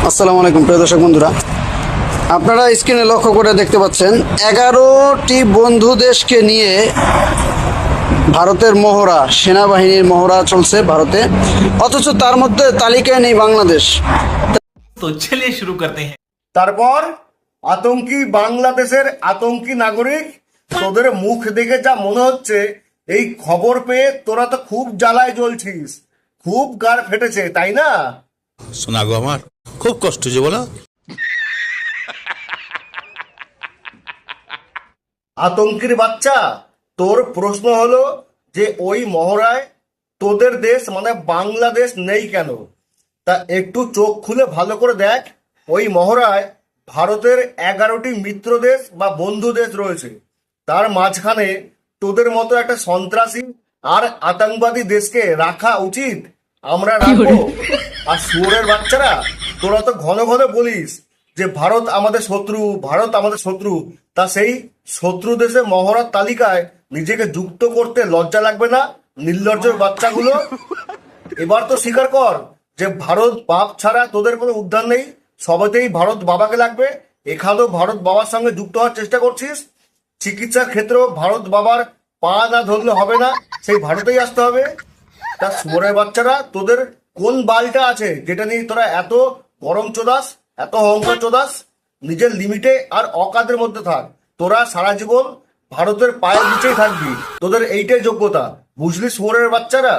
আসসালামু আলাইকুম প্রিয় দর্শক বন্ধুরা, আপনারা স্ক্রিনে লক্ষ্য করে দেখতে পাচ্ছেন 11টি বন্ধু দেশকে নিয়ে ভারতের মহড়া, সেনাবাহিনীর মহড়া চলছে ভারতে, অথচ তার মধ্যে তালিকায় নেই বাংলাদেশ। तो चलिए शुरू करते हैं। তারপর আতঙ্কি বাংলাদেশের আতঙ্কি নাগরিক, তোদের মুখ দেখে যা মনে হচ্ছে এই খবর পেয়ে তোরা তো খুব জ্বালায় জ্বলছিস, খুব গার ফেটেছে, তাই না? শোনা গো আমার খুব কষ্ট যে বলো। আতঙ্কির বাচ্চা, তোর প্রশ্ন হলো যে ওই মহড়ায় তোদের দেশ মানে বাংলাদেশ নেই কেন? তা একটু চোখ খুলে ভালো করে দেখ, ওই মহড়ায় ভারতের 11টি মিত্র দেশ বা বন্ধু দেশ রয়েছে। তার মাঝখানে তোদের মতো একটা সন্ত্রাসী আর আতঙ্কবাদী দেশকে রাখা উচিত? আমরা রাখবো? আর শুয়োরের বাচ্চারা, তোরা তো ঘন ঘন বলিস যে ভারত আমাদের শত্রু, ভারত আমাদের শত্রু। তা সেই শত্রু দেশে মহড়ার তালিকায় নিজেকে যুক্ত করতে লজ্জা লাগবে না? নির্লজ্জের বাচ্চাগুলো, এবার তো স্বীকার কর যে ভারত বাপ ছাড়া তোদের কোনো উদ্ধার নেই, সবেতেই ভারত বাবাকে লাগবে। এখানেও ভারত বাবার সঙ্গে যুক্ত হওয়ার চেষ্টা করছিস। চিকিৎসার ক্ষেত্রেও ভারত বাবার পা না ধরলে হবে না, সেই ভারতেই আসতে হবে। তা শুয়োরের বাচ্চারা, তোদের কোন বালটা আছে যেটা নিয়ে তোরা এত গরম চোদাস, এত অহংকার চোদাস? নিজের লিমিটে আর অকাদের মধ্যে থাক। তোরা সারা জীবন ভারতের পায়ের নিচেই থাকবি, তোদের এইটাই যোগ্যতা, বুঝলি শুয়োরের বাচ্চারা?